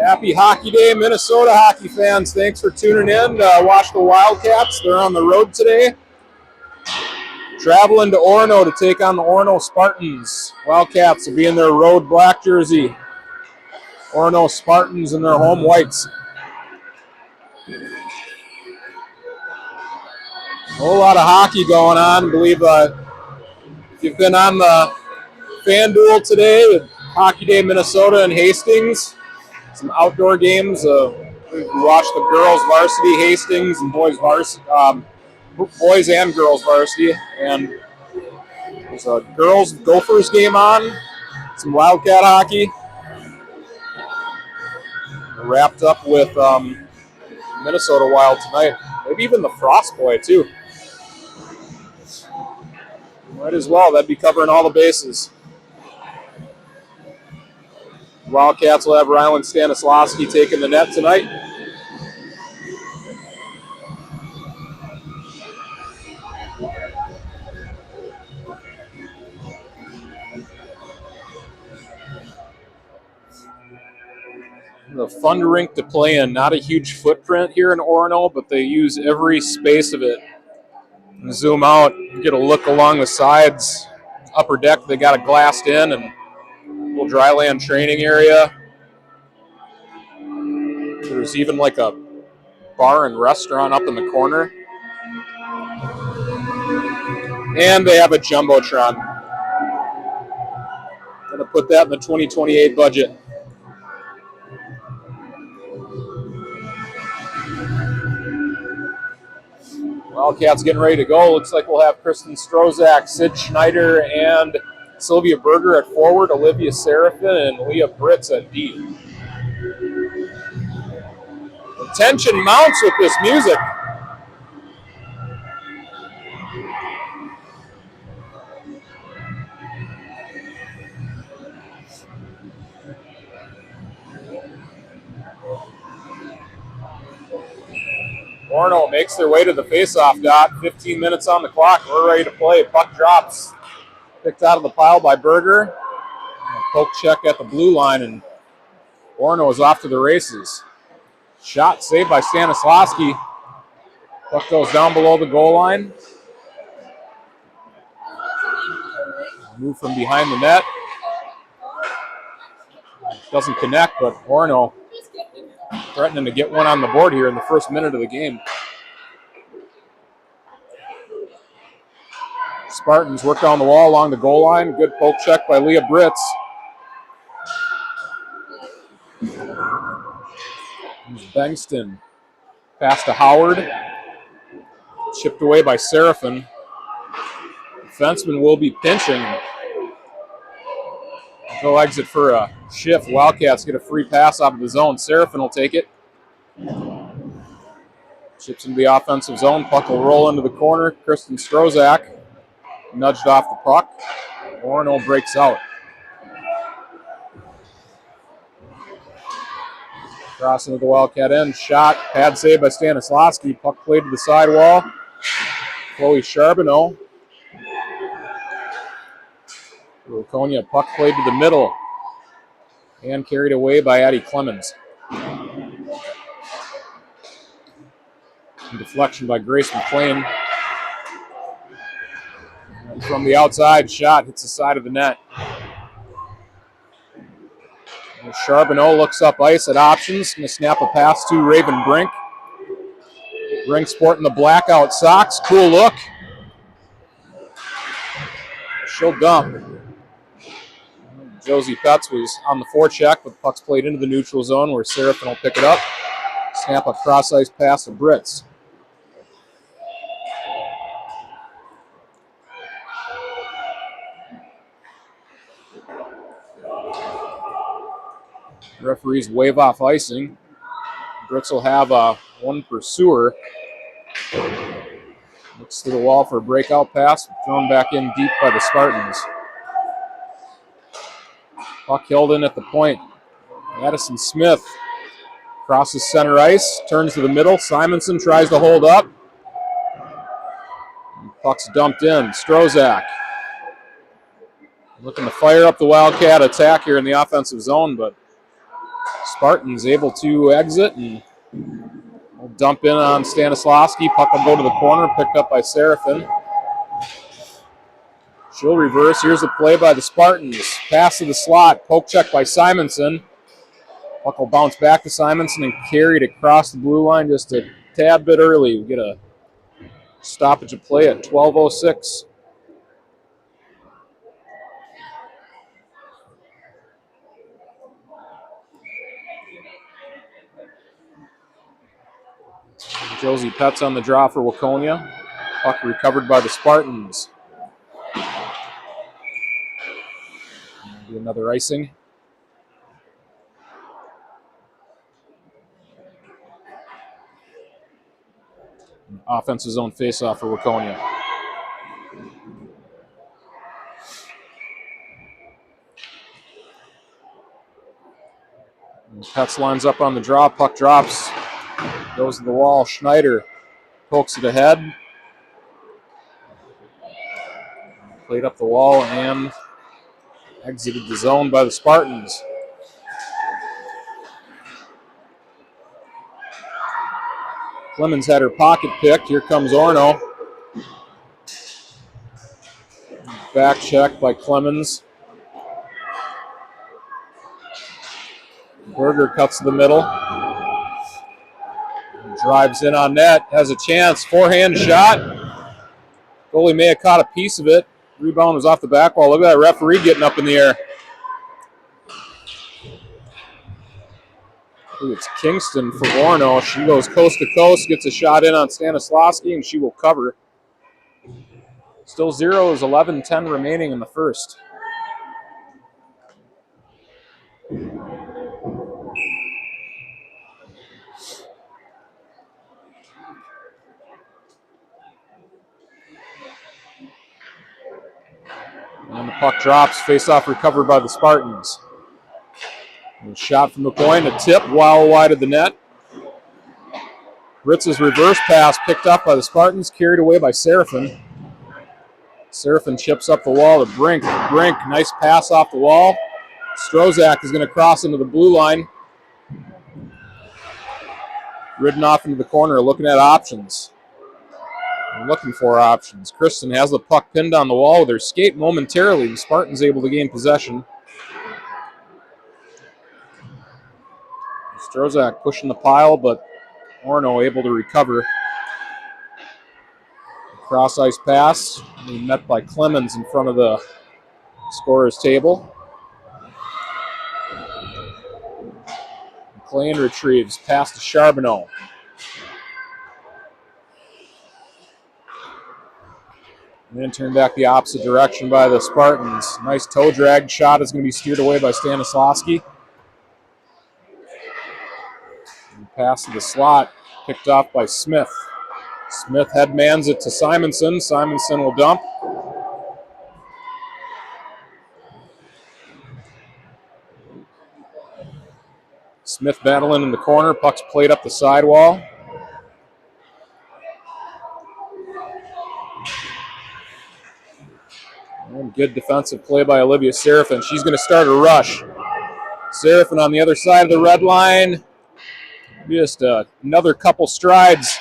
Happy Hockey Day, Minnesota hockey fans. Thanks for tuning in to watch the Wildcats. They're on the road today. Traveling to Orono to take on the Orono Spartans. Wildcats will be in their road black jersey. Orono Spartans in their home whites. A whole lot of hockey going on. I believe if you've been on the FanDuel today with Hockey Day Minnesota and Hastings, some outdoor games. We watched the girls varsity Hastings and boys and girls varsity, and there's a girls Gophers game on. Some Wildcat hockey. Wrapped up with Minnesota Wild tonight. Maybe even the Frost Boy too. Might as well. That'd be covering all the bases. Wildcats will have Rylan Stanislawski taking the net tonight. A fun rink to play in. Not a huge footprint here in Orono, but they use every space of it. And zoom out, get a look along the sides. Upper deck, they got it glassed in, and little dry land training area. There's even like a bar and restaurant up in the corner. And they have a Jumbotron. Gonna put that in the 2028 budget. Wildcats getting ready to go. Looks like we'll have Kristen Strozak, Sid Schneider, and Sylvia Berger at forward, Olivia Serafin, and Leah Britz at D. The tension mounts with this music. Orono makes their way to the faceoff dot. 15 minutes on the clock. We're ready to play. Puck drops. Picked out of the pile by Berger. A poke check at the blue line, and Orono is off to the races. Shot saved by Stanislawski. Puck goes down below the goal line. Move from behind the net. Doesn't connect, but Orono threatening to get one on the board here in the first minute of the game. Spartans work down the wall along the goal line. Good poke check by Leah Britz. Bengston. Pass to Howard. Chipped away by Serafin. Defenseman will be pinching. No exit for a shift. Wildcats get a free pass out of the zone. Serafin will take it. Chips into the offensive zone. Puck will roll into the corner. Kristen Strozak nudged off the puck. Orono breaks out. Cross into the Wildcat end. Shot. Pad save by Stanislawski. Puck played to the sidewall. Chloe Charbonneau. Waconia, puck played to the middle and carried away by Addie Clemens. Deflection by Grace McLean. And from the outside, shot hits the side of the net. And Charbonneau looks up ice at options. Going to snap a pass to Raven Brink. Brink sporting the blackout socks. Cool look. She'll dump. Josie Petz was on the forecheck, but the puck's played into the neutral zone where Serafin will pick it up. Snap a cross-ice pass to Britz. Referees wave off icing. Britz will have one pursuer. Looks to the wall for a breakout pass, thrown back in deep by the Spartans. Puck held in at the point. Madison Smith crosses center ice, turns to the middle. Simonson tries to hold up. And puck's dumped in. Strozak looking to fire up the Wildcat attack here in the offensive zone, but Spartans able to exit and will dump in on Stanislavski. Puck will go to the corner, picked up by Serafin. She'll reverse. Here's a play by the Spartans. Pass to the slot. Poke check by Simonson. Puck will bounce back to Simonson and carried across the blue line just a tad bit early. We get a stoppage of play at 12:06. Josie Petz on the draw for Waconia. Puck recovered by the Spartans. Do another icing. Offensive zone faceoff for Waconia. Petz lines up on the draw. Puck drops. Goes to the wall. Schneider pokes it ahead. Played up the wall and exited the zone by the Spartans. Clemens had her pocket picked. Here comes Orono. Back check by Clemens. Berger cuts to the middle. Drives in on net. Has a chance. Forehand shot. Goalie may have caught a piece of it. Rebound was off the back wall. Look at that referee getting up in the air. Ooh, it's Kingston for Orono. She goes coast to coast, gets a shot in on Stanislavski, and she will cover. Still 0, 11-10 remaining in the first. And the puck drops. Face-off recovered by the Spartans. And shot from the point. A tip wide of the net. Ritz's reverse pass picked up by the Spartans. Carried away by Serafin. Serafin chips up the wall to Brink. Brink, nice pass off the wall. Strozak is going to cross into the blue line. Ridden off into the corner, looking at options. Looking for options. Kristen has the puck pinned on the wall with her skate momentarily. The Spartans able to gain possession. Strozak pushing the pile, but Orono able to recover. Cross ice pass, met by Clemens in front of the scorer's table. McLean retrieves, pass to Charbonneau. And then turned back the opposite direction by the Spartans. Nice toe drag shot is going to be steered away by Stanislavski. And pass to the slot, picked off by Smith. Smith headmans it to Simonson. Simonson will dump. Smith battling in the corner. Puck's played up the sidewall. And good defensive play by Olivia Serafin. She's going to start a rush. Serafin on the other side of the red line. Just another couple strides.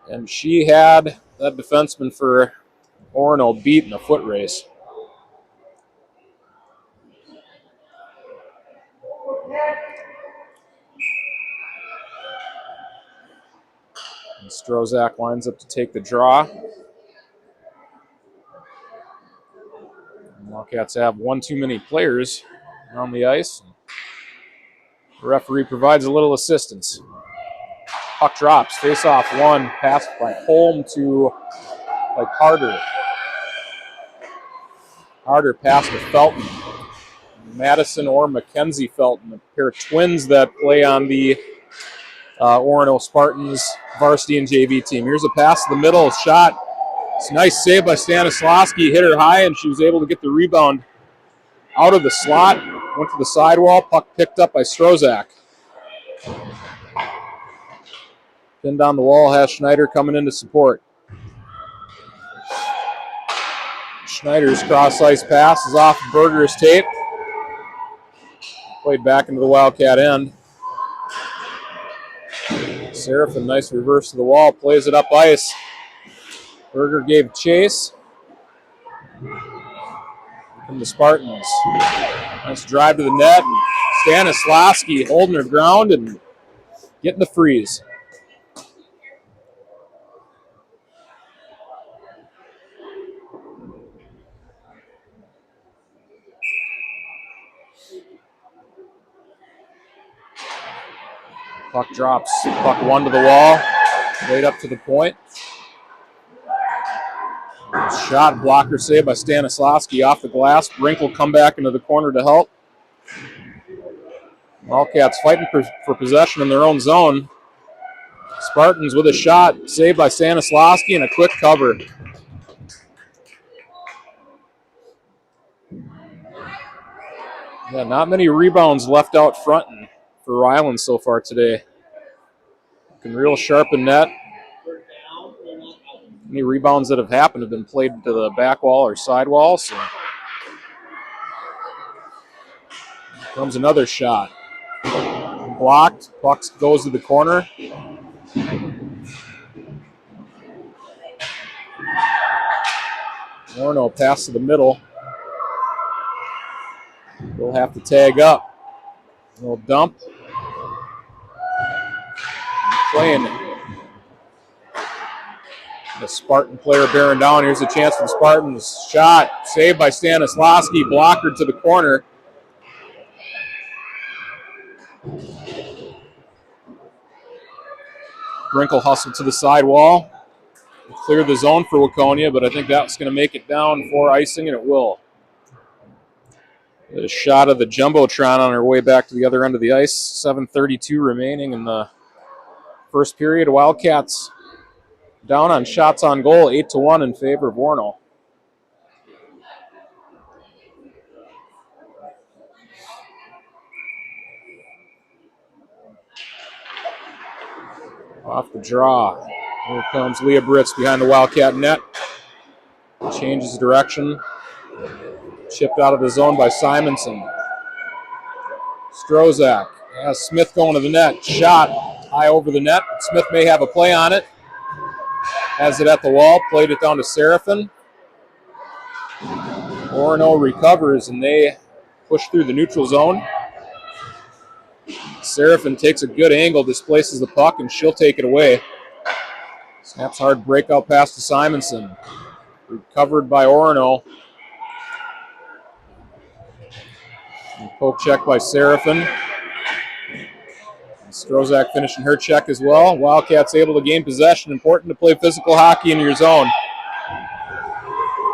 And she had that defenseman for Orono beat in a foot race. And Strozak lines up to take the draw. And Wildcats have one too many players on the ice. The referee provides a little assistance. Puck drops, face off one, pass by Holm to Harder. Harder pass to Felton. Madison or Mackenzie Felton, a pair of twins that play on the Orono Spartans varsity and JV team. Here's a pass to the middle, shot. It's a nice save by Stanislavski, hit her high, and she was able to get the rebound out of the slot, went to the sidewall, puck picked up by Strozak. Pinned on the wall has Schneider coming in to support. Schneider's cross-ice pass is off Berger's tape. Played back into the Wildcat end. Seraphin, nice reverse to the wall, plays it up ice. Berger gave chase. From the Spartans. Nice drive to the net. Stanislavski holding her ground and getting the freeze. Puck drops. Puck one to the wall. Right up to the point. Shot, blocker save by Stanislavski off the glass. Brink will come back into the corner to help. Wildcats fighting for possession in their own zone. Spartans with a shot, saved by Stanislavski and a quick cover. Yeah, not many rebounds left out front for Ryland so far today. Looking real sharp in net. Any rebounds that have happened have been played to the back wall or side wall. So comes another shot. Blocked. Puck goes to the corner. Orono pass to the middle. We'll have to tag up. A little dump. Playing the Spartan player bearing down. Here's a chance for the Spartans. Shot saved by Stanislavski. Blocker to the corner. Brinkle hustle to the side wall. Clear the zone for Waconia, but I think that's going to make it down for icing, and it will. A shot of the Jumbotron on our way back to the other end of the ice. 7:32 remaining in the first period. Wildcats down on shots on goal, 8-1 in favor of Orono. Off the draw. Here comes Leah Britz behind the Wildcat net. Changes direction. Chipped out of the zone by Simonson. Strozak has Smith going to the net. Shot high over the net. Smith may have a play on it. Has it at the wall. Played it down to Seraphin. Orono recovers and they push through the neutral zone. Seraphin takes a good angle, displaces the puck, and she'll take it away. Snaps hard breakout pass to Simonson. Recovered by Orono. And poke check by Seraphin. Strozak finishing her check as well. Wildcats able to gain possession. Important to play physical hockey in your zone.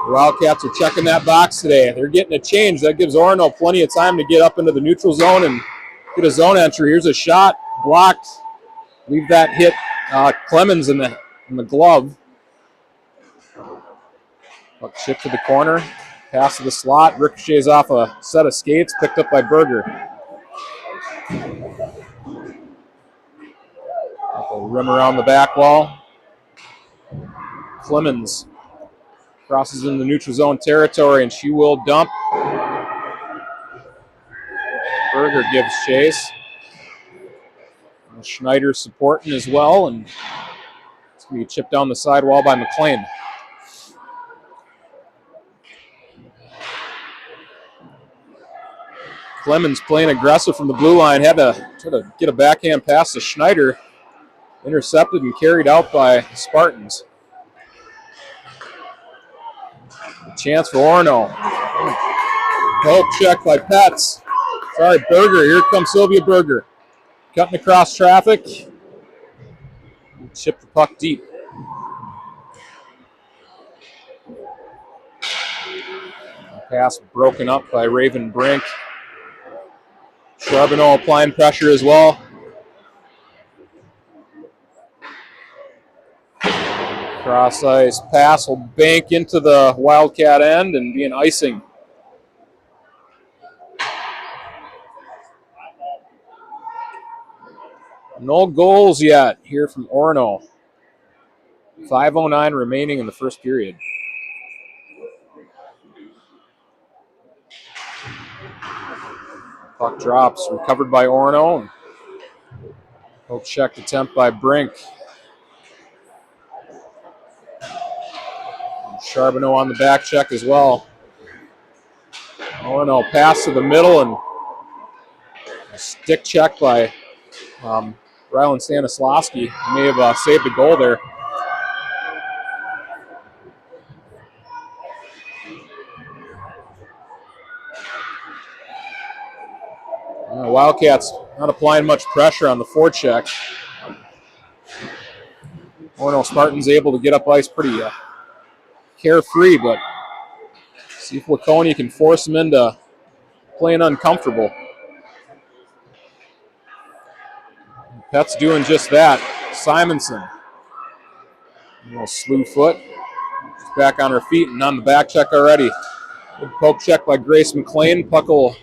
The Wildcats are checking that box today. They're getting a change. That gives Orono plenty of time to get up into the neutral zone and get a zone entry. Here's a shot. Blocked. Leave that hit Clemens in the glove. Puck chip to the corner. Pass to the slot. Ricochets off a set of skates. Picked up by Berger. Rim around the back wall. Clemens crosses in the neutral zone territory, and she will dump. Berger gives chase. Schneider supporting as well, and it's going to be chipped down the sidewall by McLean. Clemens playing aggressive from the blue line. Had to try to get a backhand pass to Schneider. Intercepted and carried out by the Spartans. A chance for Orono. Poke check by Pets. Sorry, Berger. Here comes Sylvia Berger. Cutting across traffic. Chip the puck deep. Pass broken up by Raven Brink. Charbonneau applying pressure as well. Cross ice pass will bank into the Wildcat end and be an icing. No goals yet here from Orono. 5:09 remaining in the first period. Puck drops, recovered by Orono. Poke check attempt by Brink. Charbonneau on the back check as well. Orono pass to the middle and a stick check by Rylan Stanislavski. May have saved the goal there. Wildcats not applying much pressure on the forecheck. Orono Spartans able to get up ice pretty carefree, but see if Waconia can force them into playing uncomfortable. Pet's doing just that. Simonson. A little slew foot. She's back on her feet and on the back check already. Good poke check by Grace McLean. Puck will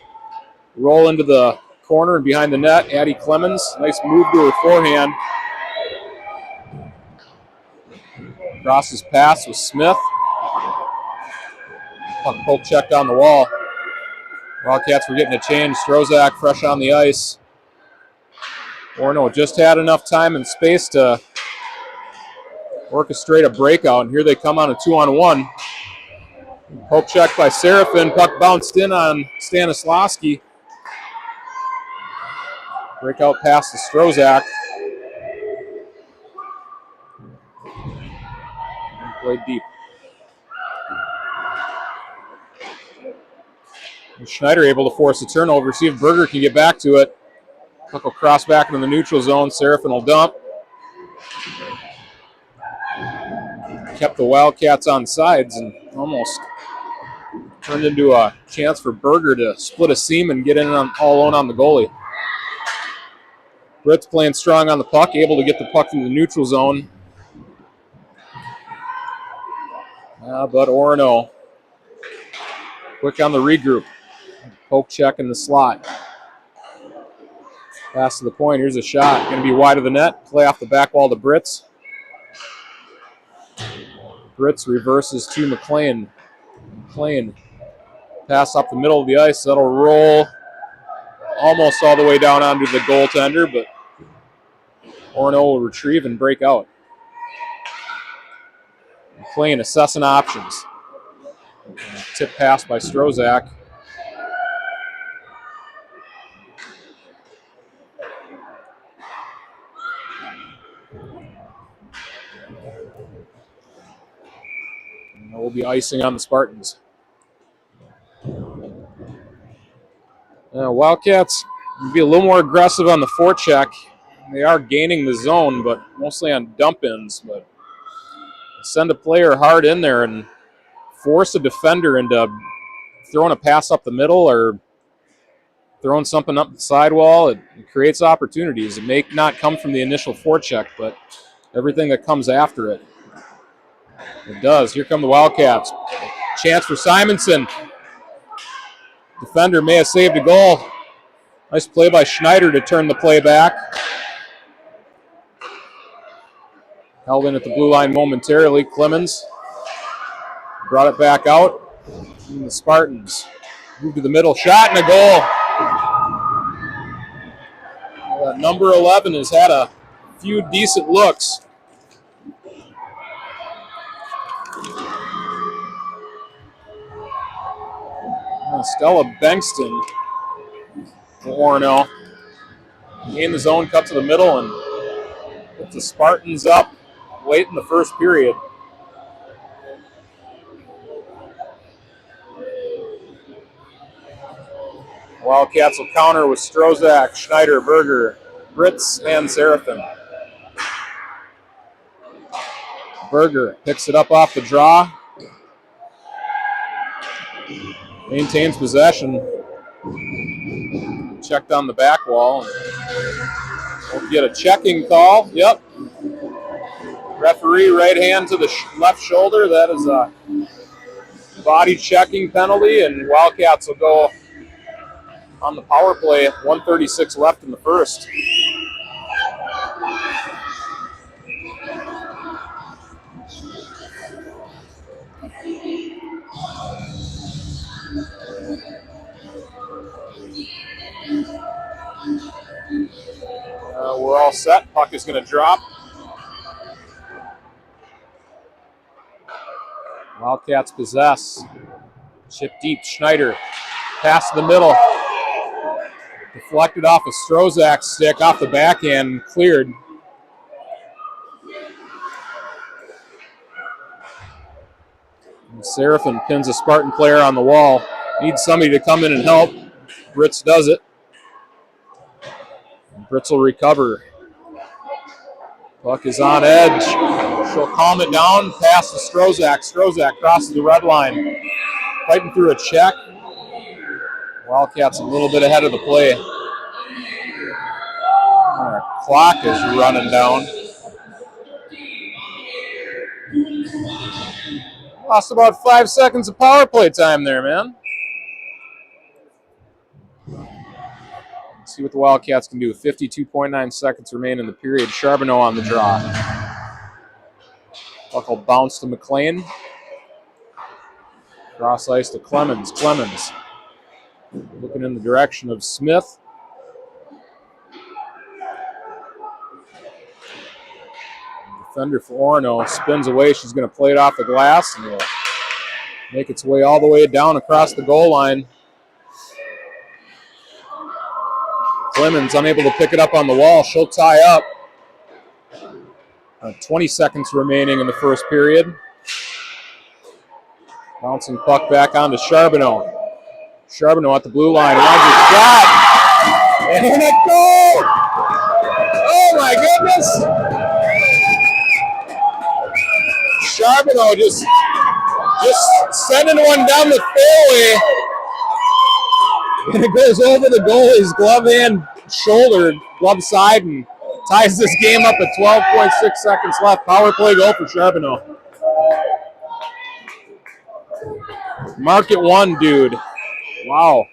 roll into the corner and behind the net. Addie Clemens. Nice move to her forehand. Crosses pass with Smith. Puck poke check on the wall. Wildcats were getting a change. Strozak fresh on the ice. Orono just had enough time and space to orchestrate a breakout, and here they come on a 2-on-1. Poke check by Seraphin. Puck bounced in on Stanislavski. Breakout pass to Strozak. Played deep. And Schneider able to force a turnover. See if Berger can get back to it. Puck will cross back into the neutral zone. Seraphin will dump. Kept the Wildcats on sides and almost turned into a chance for Berger to split a seam and get in all alone on the goalie. Britt's playing strong on the puck, able to get the puck into the neutral zone. But Orono quick on the regroup. Poke check in the slot. Pass to the point. Here's a shot. Going to be wide of the net. Play off the back wall to Britz. Britz reverses to McLean. McLean pass up the middle of the ice. That'll roll almost all the way down onto the goaltender, but Orono will retrieve and break out. McLean assessing options. Tip pass by Strozak. And we'll be icing on the Spartans. Wildcats will be a little more aggressive on the forecheck. They are gaining the zone, but mostly on dump-ins. But send a player hard in there and force a defender into throwing a pass up the middle or throwing something up the sidewall. It creates opportunities. It may not come from the initial forecheck, but everything that comes after it, it does. Here come the Wildcats. Chance for Simonson. Defender may have saved a goal. Nice play by Schneider to turn the play back. Held in at the blue line momentarily. Clemens brought it back out. And the Spartans move to the middle. Shot and a goal. Number 11 has had a few decent looks. Stella Bankston for Orono. In the zone, cut to the middle, and put the Spartans up late in the first period. Wildcats will counter with Strozak, Schneider, Berger, Britz, and Seraphin. Berger picks it up off the draw. Maintains possession. Checked on the back wall. We'll get a checking call. Yep. Referee right hand to the left shoulder. That is a body checking penalty, and Wildcats will go on the power play. 1:36 left in the first. set. Puck is going to drop. Wildcats possess. Chip deep. Schneider. Pass to the middle. Deflected off a Strozak's stick off the backhand. Cleared. Seraphin pins a Spartan player on the wall. Needs somebody to come in and help. Britz does it. Britz will recover. Puck is on edge. She'll calm it down. Pass to Strozak. Strozak crosses the red line. Fighting through a check. Wildcats a little bit ahead of the play. Our clock is running down. Lost about 5 seconds of power play time there, man. Let's see what the Wildcats can do. 52.9 seconds remain in the period. Charbonneau on the draw. Puck will bounce to McLean. Cross ice to Clemens. Clemens looking in the direction of Smith. Defender for Orono spins away. She's going to play it off the glass and will make its way all the way down across the goal line. Clemens unable to pick it up on the wall. She'll tie up. 20 seconds remaining in the first period. Bouncing puck back onto Charbonneau. Charbonneau at the blue line. Roger shot. And a goal! Oh my goodness! Charbonneau just sending one down the fairway. And it goes over the goalie's glove hand, shoulder, glove side, and ties this game up at 12.6 seconds left. Power play goal for Charbonneau. Mark it one, dude. Wow.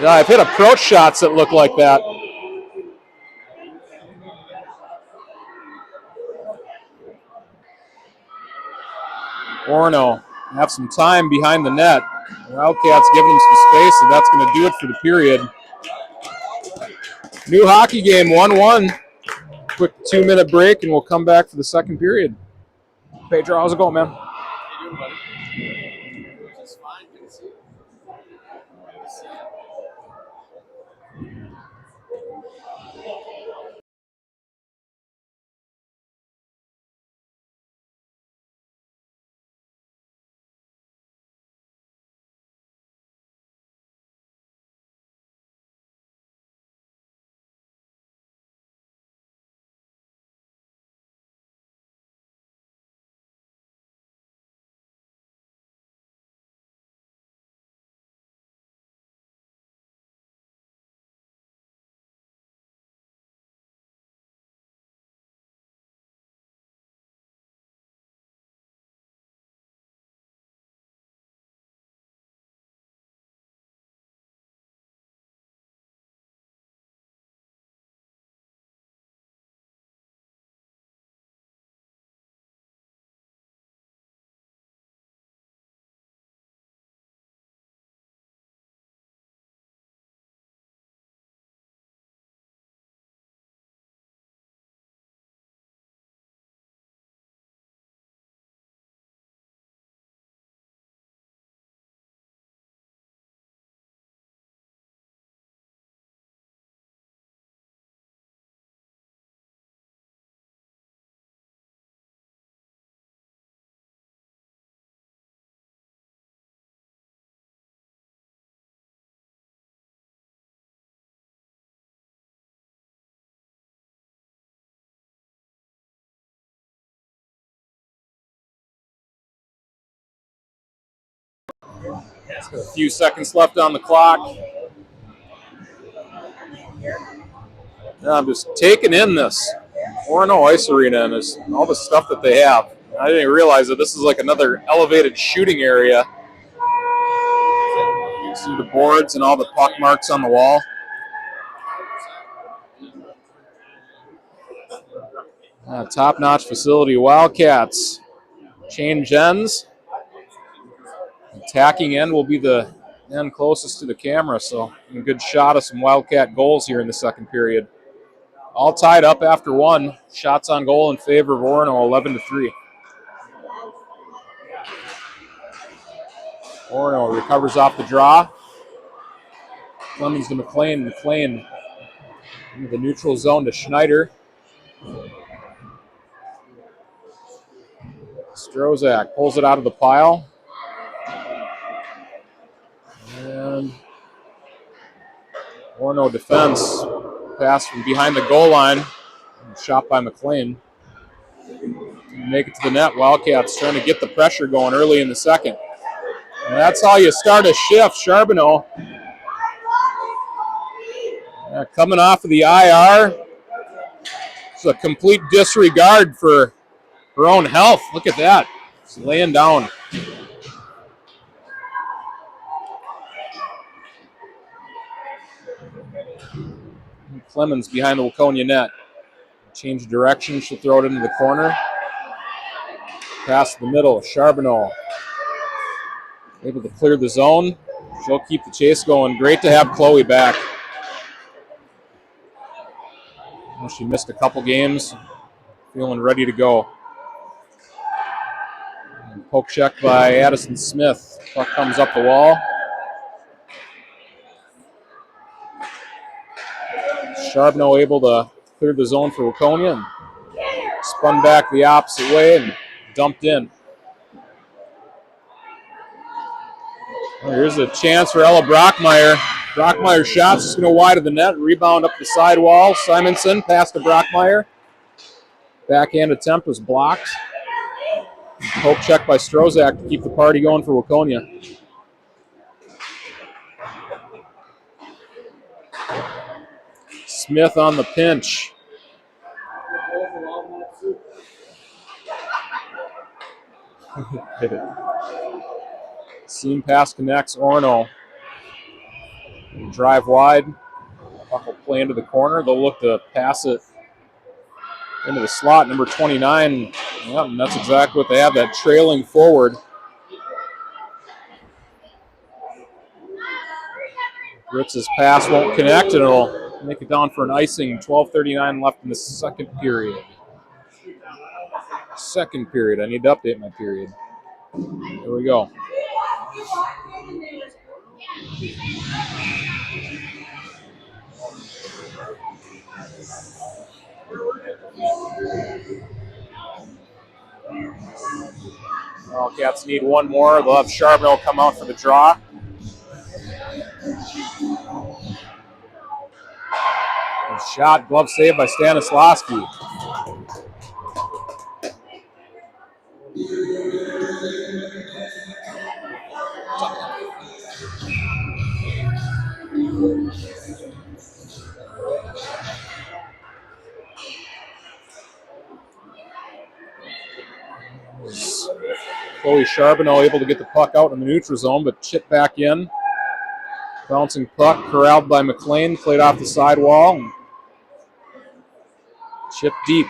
Yeah, I've hit approach shots that look like that. Orono have some time behind the net. Wildcats giving them some space, and that's going to do it for the period. New hockey game, 1-1. Quick 2-minute break, and we'll come back for the second period. Pedro, how's it going, man? How you doing, buddy? Just fine. Good to see you. A few seconds left on the clock. I'm just taking in this Orono Ice Arena and all the stuff that they have. I didn't realize that this is like another elevated shooting area. You see the boards and all the puck marks on the wall. Top-notch facility. Wildcats change ends. Attacking end will be the and closest to the camera, so a good shot of some Wildcat goals here in the second period. All tied up after one. Shots on goal in favor of Orono, 11-3. Orono recovers off the draw. Clemens to McLean. McLean into the neutral zone to Schneider. Strozak pulls it out of the pile. And Orono defense. Pass from behind the goal line. Shot by McLean. Make it to the net. Wildcats trying to get the pressure going early in the second. And that's how you start a shift. Charbonneau coming off of the IR. It's a complete disregard for her own health. Look at that. She's laying down. Clemens behind the Waconia net. Change direction. She'll throw it into the corner. Pass the middle. Charbonneau able to clear the zone. She'll keep the chase going. Great to have Chloe back. She missed a couple games. Feeling ready to go. And poke check by Addison Smith. Puck comes up the wall. Charbonneau able to clear the zone for Waconia. And spun back the opposite way and dumped in. Well, here's a chance for Ella Brockmeyer. Brockmeyer's shot's just going to wide of the net. Rebound up the sidewall. Simonson pass to Brockmeyer. Backhand attempt was blocked. Poke check by Strozak to keep the party going for Waconia. Smith on the pinch. Seam pass connects. Orono. Drive wide. Puck will play into the corner. They'll look to pass it into the slot, number 29. Yeah, and that's exactly what they have, that trailing forward. Ritz's pass won't connect, and it'll make it down for an icing. 12:39 left in the second period. Second period. I need to update my period. Here we go. Wildcats need one more. They'll have Charbonneau come out for the draw. And shot, glove save by Stanislawski. Chloe Charbonneau able to get the puck out in the neutral zone, but chipped back in. Bouncing puck, corralled by McLean, played off the sidewall. Chipped deep.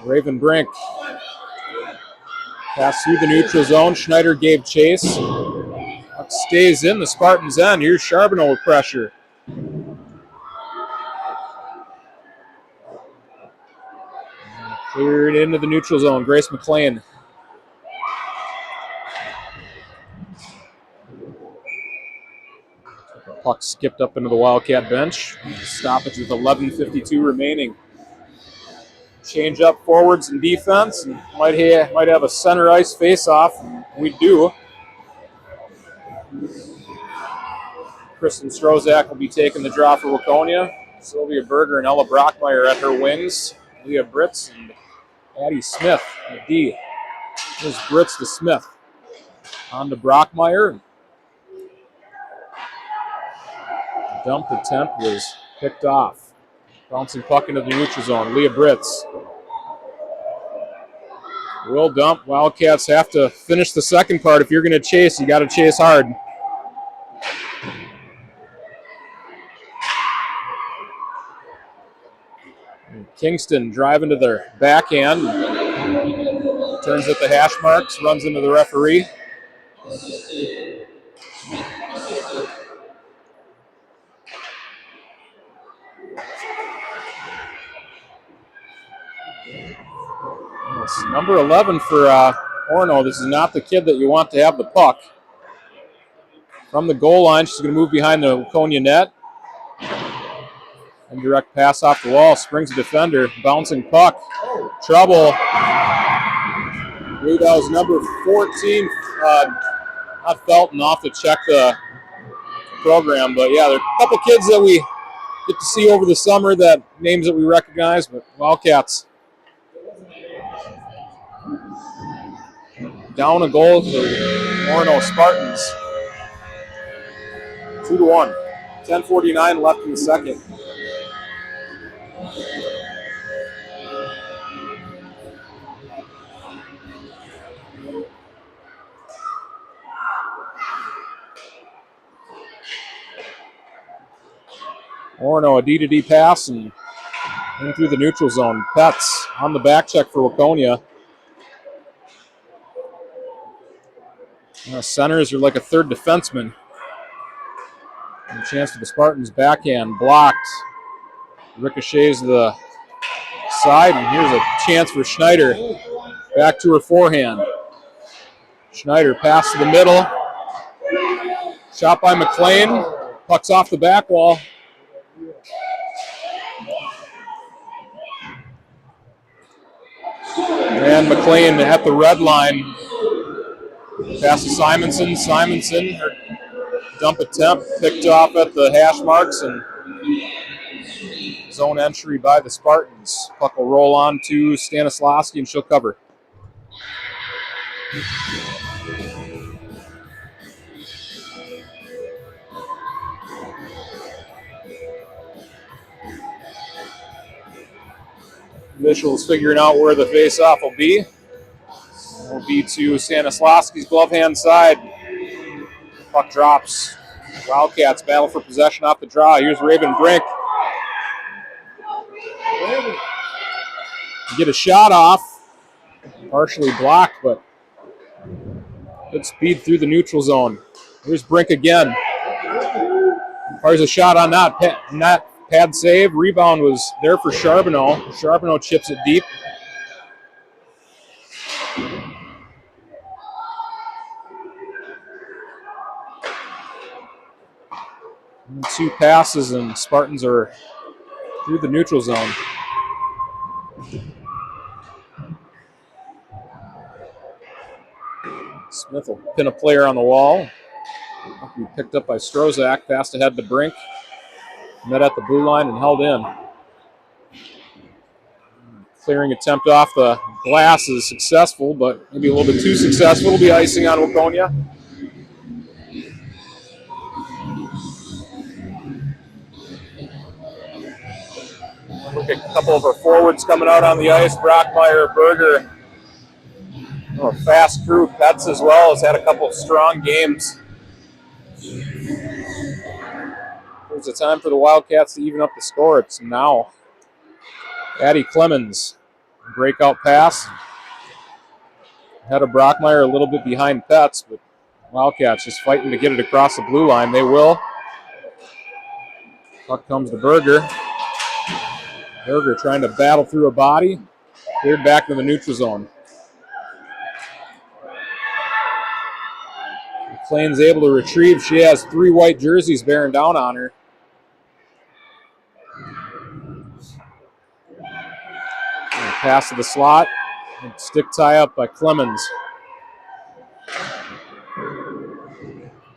Raven Brink. Pass through the neutral zone. Schneider gave chase. Puck stays in the Spartans' end. Here's Charbonneau with pressure. Cleared into the neutral zone. Grace McLean. The puck skipped up into the Wildcat bench. Stoppage with 11:52 remaining. Change up forwards and defense. And might have a center ice face-off. We do. Kristen Strozak will be taking the draw for Waconia. Sylvia Berger and Ella Brockmeyer at her wings. Leah Britz and Addie Smith on the D. There's Britz to Smith. On to Brockmeyer. Dump attempt was picked off. Bouncing puck into the neutral zone. Leah Britz. Will dump. Wildcats have to finish the second part. If you're going to chase, you got to chase hard. Kingston driving to their backhand. Turns at the hash marks, runs into the referee. It's number 11 for Orono. This is not the kid that you want to have the puck. From the goal line, she's going to move behind the Waconia net. Indirect pass off the wall, springs a defender, bouncing puck. Trouble. I believe that was number 14. Not Felton, off to check the program. But yeah, there are a couple kids that we get to see over the summer, that names that we recognize, but Wildcats down a goal to the Orono Spartans. 2-1. 10:49 left in the second. Orono, a D-to-D pass and in through the neutral zone. Petz on the back check for Waconia. Centers are like a third defenseman. And a chance for the Spartans. Backhand blocked. Ricochets to the side, and here's a chance for Schneider. Back to her forehand. Schneider pass to the middle. Shot by McLean. Puck's off the back wall. And McLean at the red line. Pass to Simonson. Simonson, her dump attempt picked off at the hash marks, and zone entry by the Spartans. Puck will roll on to Stanislavski, and she'll cover. Officials figuring out where the face-off will be. Will be to Stanislavski's glove hand side. Puck drops. Wildcats battle for possession off the draw. Here's Raven Brink. Get a shot off. Partially blocked, but good speed through the neutral zone. Here's Brink again. Fires a shot on that. Pad save. Rebound was there for Charbonneau. Charbonneau chips it deep. And 2 passes, and Spartans are through the neutral zone. Smith will pin a player on the wall. Be picked up by Strozak. Passed ahead to Brink. Met at the blue line and held in. Clearing attempt off the glass is successful, but maybe a little bit too successful. It'll be icing on Waconia. Look at a couple of our forwards coming out on the ice. Brockmeyer, Berger. A fast crew. Petz as well has had a couple of strong games. There's a time for the Wildcats to even up the score. It's now. Addie Clemens, breakout pass. Ahead of Brockmeyer, a little bit behind Petz, but Wildcats just fighting to get it across the blue line. They will. Puck comes to Berger. Berger trying to battle through a body. Cleared back to the neutral zone. McLean's able to retrieve. She has 3 white jerseys bearing down on her. And pass to the slot. And stick tie up by Clemens.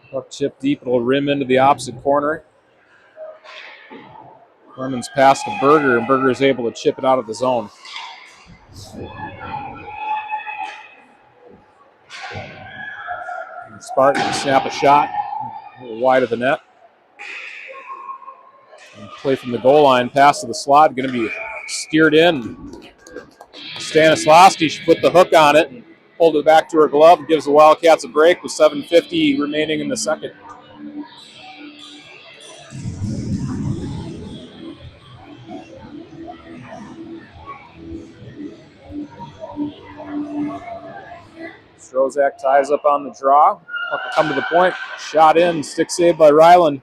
Puck chip deep. It'll rim into the opposite corner. Clemens pass to Berger, and Berger is able to chip it out of the zone. And Spartans snap a shot. A little wide of the net. And play from the goal line. Pass to the slot. Going to be steered in. Stanislavski, she put the hook on it and pulled it back to her glove. Gives the Wildcats a break with 7:50 remaining in the second. Strozak ties up on the draw. Puck will come to the point. Shot in. Stick save by Ryland.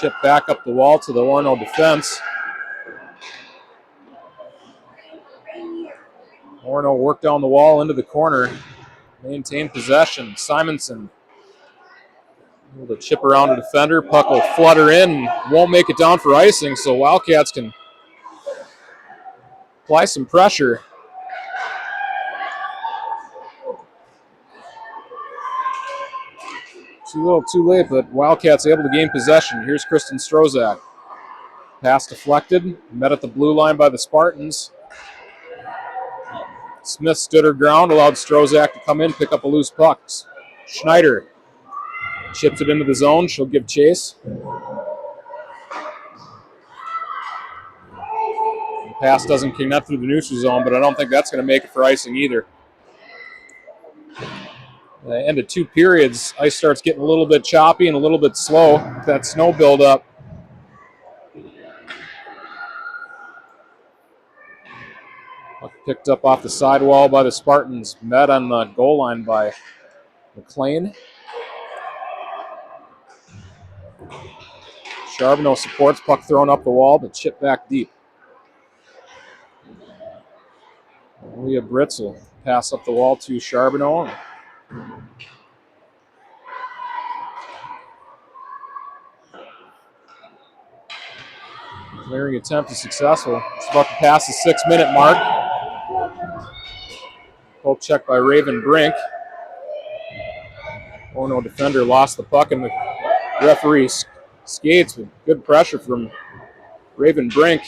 Chip back up the wall to the Orono defense. Orono worked down the wall into the corner. Maintain possession. Simonson able to chip around a defender. Puck will flutter in. Won't make it down for icing, so Wildcats can apply some pressure. Too little, too late, but Wildcats able to gain possession. Here's Kristen Strozak. Pass deflected. Met at the blue line by the Spartans. Smith stood her ground, allowed Strozak to come in, pick up a loose puck. Schneider chips it into the zone. She'll give chase. The pass doesn't connect through the neutral zone, but I don't think that's going to make it for icing either. At the end of 2 periods, ice starts getting a little bit choppy and a little bit slow. That snow buildup. Picked up off the sidewall by the Spartans. Met on the goal line by McLean. Charbonneau supports. Puck thrown up the wall, but chipped back deep. Leah Britzel pass up the wall to Charbonneau. Clearing attempt is successful. It's about to pass the 6-minute mark. Poke check by Raven Brink. Orono defender lost the puck, and the referee skates with good pressure from Raven Brink.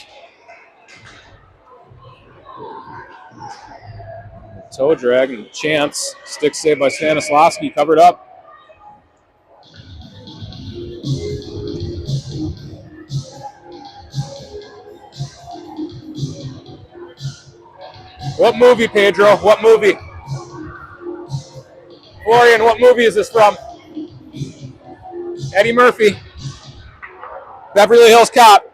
Toe drag and chance. Stick save by Stanislawski, covered up. What movie, Pedro? What movie? Florian, what movie is this from? Eddie Murphy. Beverly Hills Cop.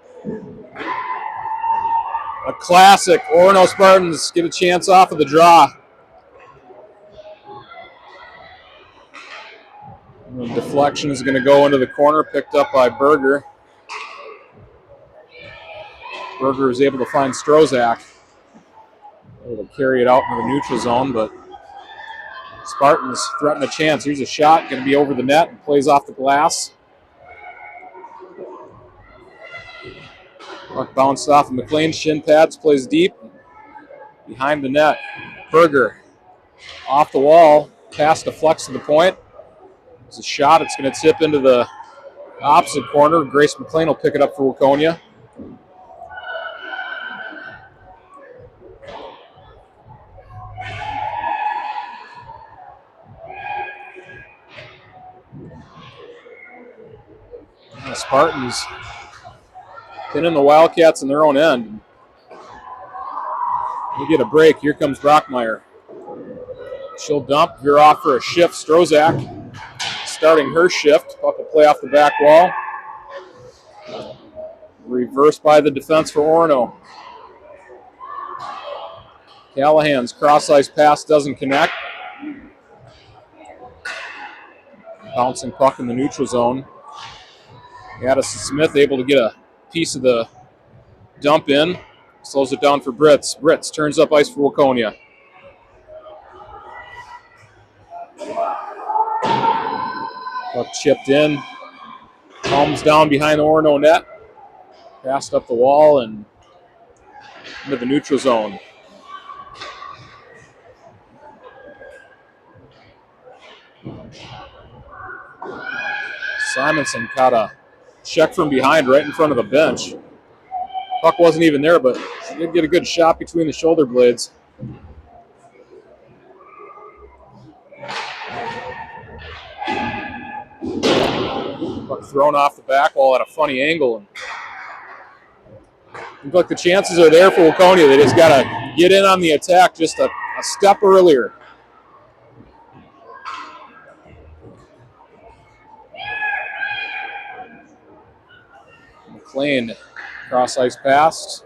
A classic. Orono Spartans get a chance off of the draw. The deflection is going to go into the corner, picked up by Berger. Berger is able to find Strozak. Able to carry it out into the neutral zone, but Spartans threaten a chance. Here's a shot, going to be over the net and plays off the glass. Puck bounced off of McLean. Shin pads, plays deep. Behind the net. Berger off the wall. Pass deflects to the point. It's a shot. It's going to tip into the opposite corner. Grace McLean will pick it up for Waconia. The Spartans pinning the Wildcats in their own end. We get a break. Here comes Brockmeyer. She'll dump, veer off for a shift. Strozak starting her shift. Puck will play off the back wall. Reversed by the defense for Orono. Callahan's cross-ice pass doesn't connect. Bouncing puck in the neutral zone. Addison Smith able to get a piece of the dump in. Slows it down for Britz. Britz turns up ice for Waconia. Puck chipped in. Comes down behind the Orono net. Passed up the wall and into the neutral zone. Simonson caught a check from behind right in front of the bench. Puck wasn't even there, but she did get a good shot between the shoulder blades. Puck thrown off the back wall at a funny angle. And looks like the chances are there for Waconia. They just got to get in on the attack just a step earlier. McLean, cross-ice pass.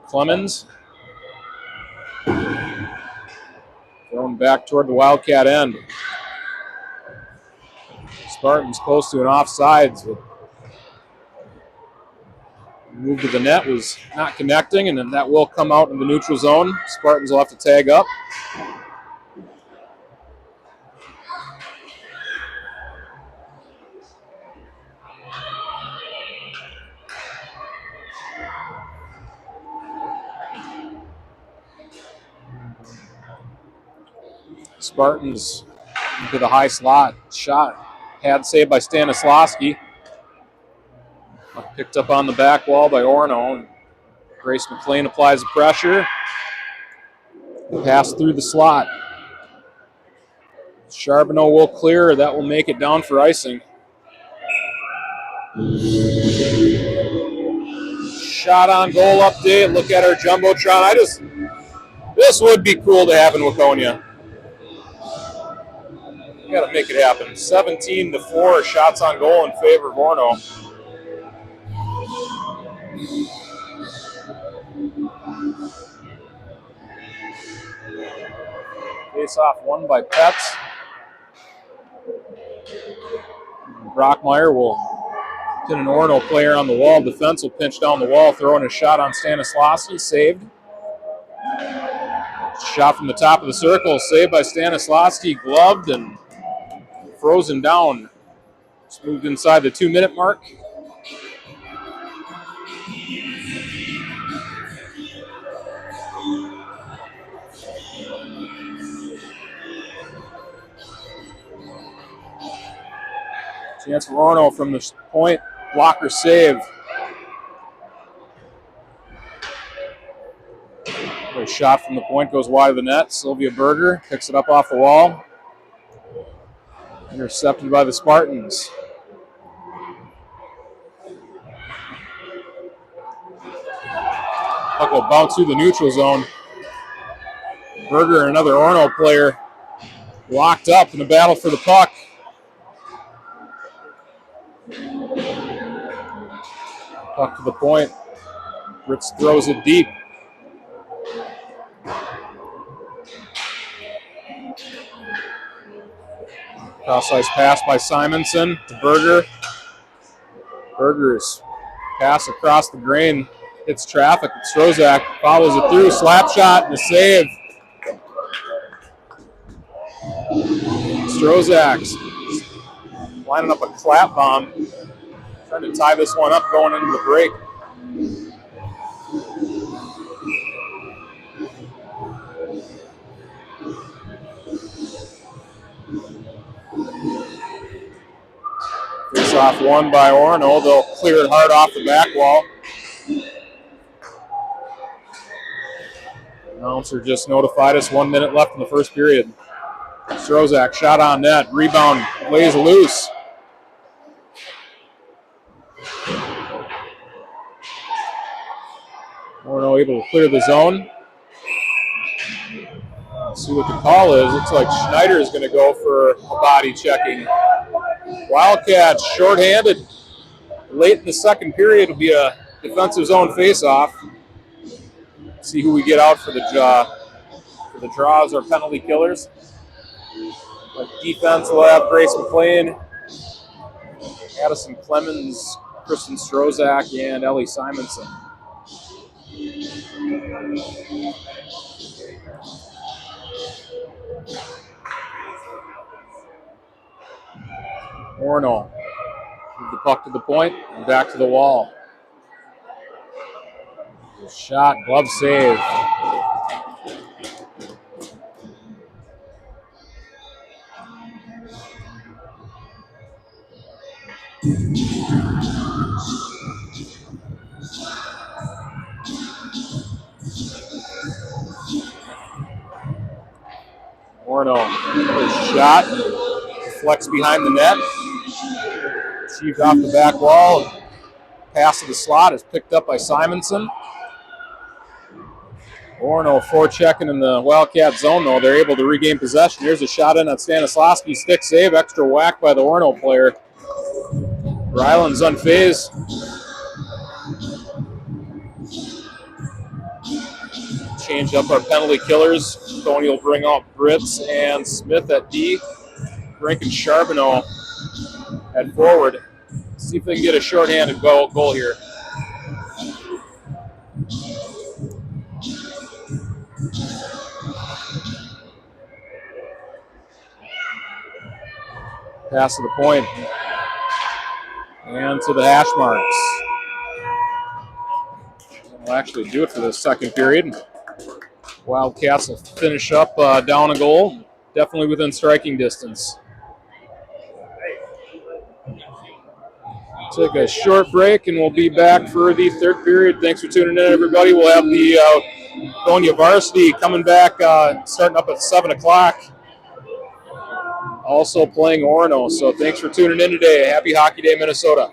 Clemens. back toward the Wildcat end. Spartans close to an offsides. Move to the net was not connecting, and then that will come out in the neutral zone. Spartans will have to tag up. Spartans into the high slot. Shot. Had saved by Stanislawski. Picked up on the back wall by Orono. Grace McLean applies the pressure. Pass through the slot. Charbonneau will clear. That will make it down for icing. Shot on goal update. Look at our Jumbotron. This would be cool to have in Waconia. You got to make it happen. 17-4 shots on goal in favor of Orono. Face off won by Pets. Brockmeyer will pin an Orono player on the wall. Defense will pinch down the wall, throwing a shot on Stanislawski. Saved. Shot from the top of the circle. Saved by Stanislawski. Gloved and frozen down. Just moved inside the 2-minute mark. Chance for Orono from the point. Blocker save. A shot from the point goes wide of the net. Sylvia Berger picks it up off the wall. Intercepted by the Spartans. Puck will bounce through the neutral zone. Berger, another Orono player, locked up in a battle for the puck. Puck to the point. Ritz throws it deep. Cross-ice pass by Simonson to Berger. Berger's pass across the grain hits traffic. Strozak follows it through. Slap shot and a save. Strozak's lining up a clap bomb. Trying to tie this one up going into the break. Face off won by Orono. They'll clear it hard off the back wall. Announcer just notified us 1 minute left in the first period. Strozak shot on net. Rebound lays loose. Orono able to clear the zone. Let's see what the call is. Looks like Schneider is going to go for a body checking. Wildcats shorthanded. Late in the second period will be a defensive zone face-off. See who we get out for the draws or penalty killers. But defense will have Grace McLean, Addison Clemens, Kristen Strozak, and Ellie Simonson. Orono move the puck to the point and back to the wall. Shot, glove save. Orono, shot, deflects behind the net. Achieved off the back wall. Pass to the slot is picked up by Simonson. Orono forechecking in the Wildcat zone, though. They're able to regain possession. Here's a shot in on Stanislawski. Stick save. Extra whack by the Orono player. Ryland's unfazed. Change up our penalty killers. Tony will bring out Britz and Smith at D. Brink and Charbonneau at forward. See if they can get a shorthanded goal here. Pass to the point. And to the hash marks. We'll actually do it for the second period. Wildcats will finish up down a goal. Definitely within striking distance. Take a short break, and we'll be back for the third period. Thanks for tuning in, everybody. We'll have the Waconia varsity coming back, starting up at 7 o'clock. Also playing Orono. So thanks for tuning in today. Happy Hockey Day, Minnesota.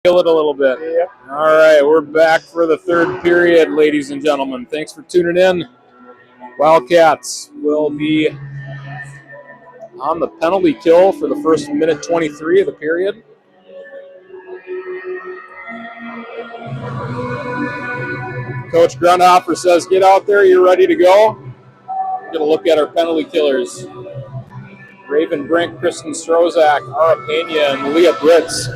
Feel it a little bit. Yep. All right, we're back for the third period, ladies and gentlemen. Thanks for tuning in. Wildcats will be on the penalty kill for the first minute 23 of the period. Coach Grundhofer says, get out there, you're ready to go. We're going to look at our penalty killers. Raven Brink, Kristen Strozak, Ara Pena, and Leah Britz.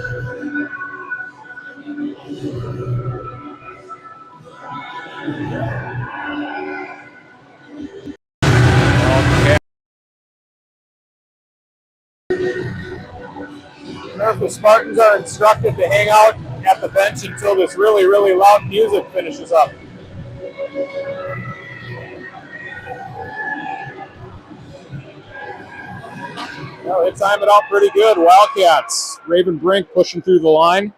The Spartans are instructed to hang out at the bench until this really, really loud music finishes up. Well, they time it out pretty good. Wildcats. Raven Brink pushing through the line.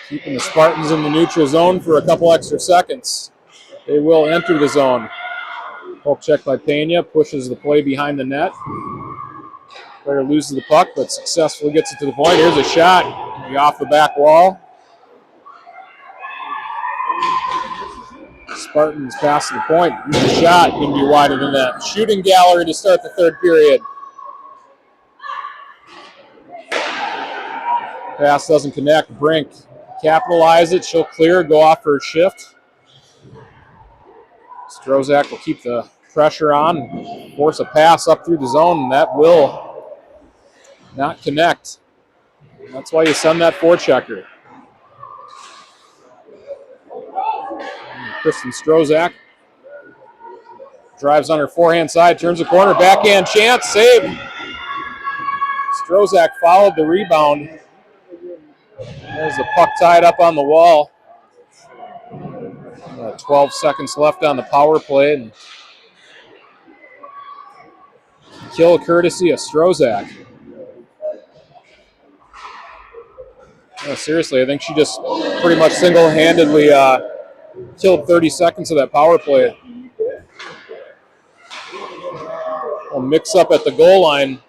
Keeping the Spartans in the neutral zone for a couple extra seconds. They will enter the zone. Poke check by Pena, pushes the play behind the net. Player loses the puck, but successfully gets it to the point. Here's a shot off the back wall. Spartans pass to the point. Here's a shot, going to be wider than that. Shooting gallery to start the third period. Pass doesn't connect. Brink capitalize it. She'll clear, go off her shift. Strozak will keep the pressure on, force a pass up through the zone, and that will not connect. That's why you send that forechecker. Kristen Strozak drives on her forehand side, turns the corner, backhand chance, save. Strozak followed the rebound. There's the puck tied up on the wall. 12 seconds left on the power play. And kill courtesy of Strozak. No, seriously, I think she just pretty much single-handedly killed 30 seconds of that power play. A mix-up at the goal line.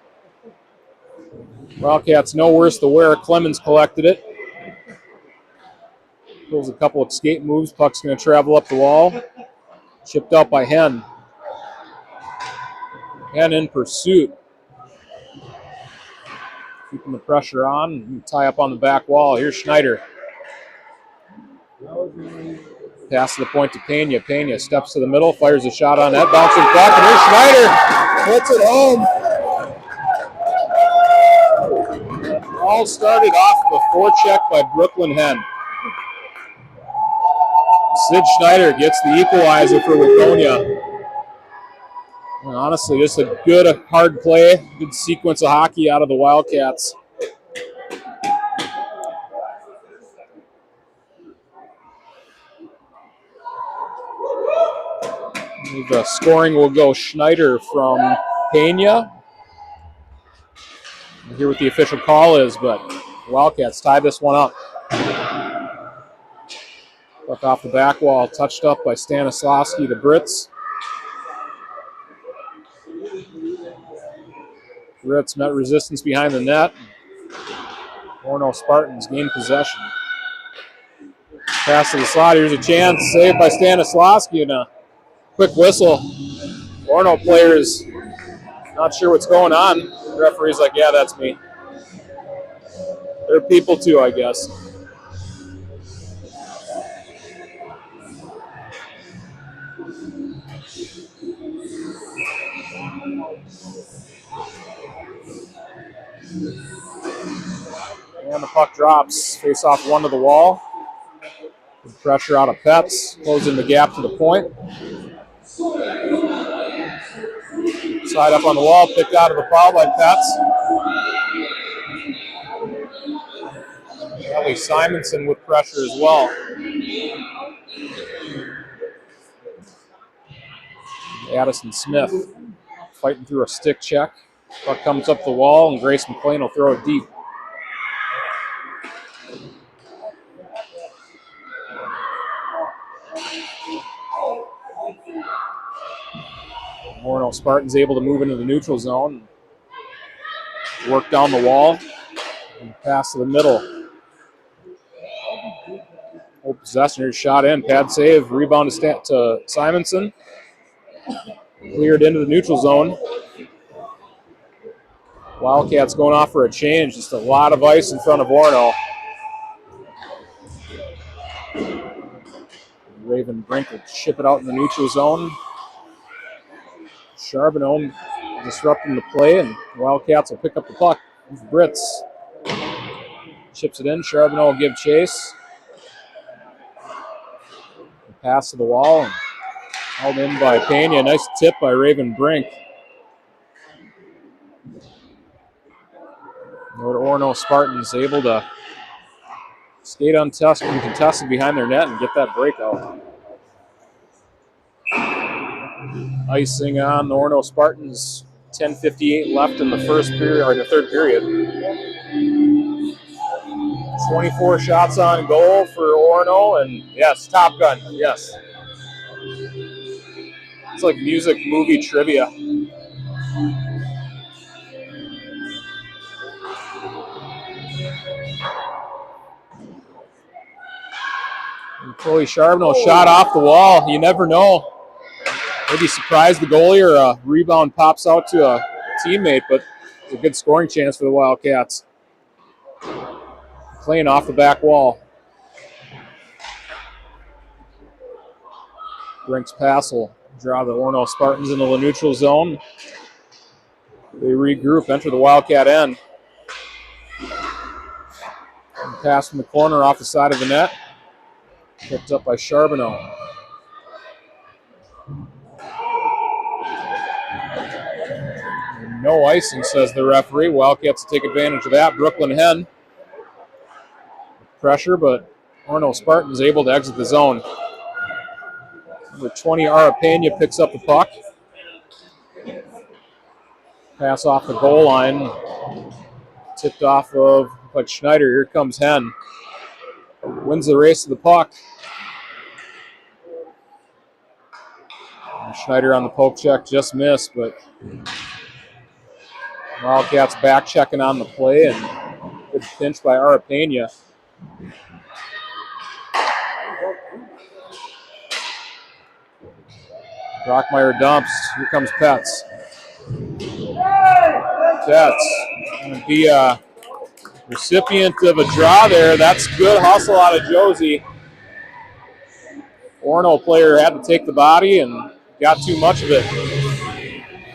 Wildcats no worse the wear. Clemens collected it. Pulls a couple of escape moves. Puck's going to travel up the wall. Chipped out by Hen. Hen in pursuit. Keeping the pressure on and tie up on the back wall. Here's Schneider. Pass to the point to Pena. Pena steps to the middle, fires a shot on that, bouncing puck, and here's Schneider. Puts it home. All started off with a forecheck by Brooklyn Hen. Sid Schneider gets the equalizer for Waconia. And honestly, just a good hard play, good sequence of hockey out of the Wildcats. The scoring will go Schneider from Pena. We'll hear what the official call is, but Wildcats tie this one up. Puck off the back wall, touched up by Stanislavski to Britz. Britz met resistance behind the net. Orono Spartans gain possession. Pass to the slot, here's a chance, saved by Stanislavski and a quick whistle. Orono players not sure what's going on. The referee's like, yeah, that's me. They're people too, I guess. And the puck drops, face off one to the wall. Good pressure out of Pets, closing the gap to the point. Side up on the wall, picked out of the foul by Pets. Ellie Simonson with pressure as well. Addison Smith fighting through a stick check. Puck comes up the wall, and Grace McLean will throw it deep. Orono Spartans able to move into the neutral zone. Work down the wall. And pass to the middle. Old possession here, shot in, pad save, rebound to Simonson. Cleared into the neutral zone. Wildcats going off for a change. Just a lot of ice in front of Orono. Raven Brink will chip it out in the neutral zone. Charbonneau disrupting the play, and Wildcats will pick up the puck. Brits chips it in. Charbonneau will give chase. Pass to the wall, and held in by Pena. Nice tip by Raven Brink. Orono Spartans able to skate uncontested behind their net and get that breakout. Icing on the Orono Spartans. 10:58 left in the first period, or the third period. 24 shots on goal for Orono, and yes, Top Gun, yes. It's like music movie trivia. Chloe Charbonneau shot off the wall. You never know. Maybe surprise the goalie, or a rebound pops out to a teammate, but it's a good scoring chance for the Wildcats. Playing off the back wall. Brink's pass will draw the Orono Spartans into the neutral zone. They regroup, enter the Wildcat end. And pass from the corner off the side of the net. Picked up by Charbonneau. No icing, says the referee. Wildcats take advantage of that. Brooklyn Hen. Pressure, but Orono Spartans able to exit the zone. Number 20, Ara Pena picks up the puck. Pass off the goal line. Tipped off of like Schneider. Here comes Hen. Wins the race to the puck. And Schneider on the poke check just missed, but Wildcats back checking on the play, and good pinch by Ara Pena. Brockmeyer dumps. Here comes Petz. Petz going to be a recipient of a draw there. That's good hustle out of Josie. Orono player had to take the body and got too much of it.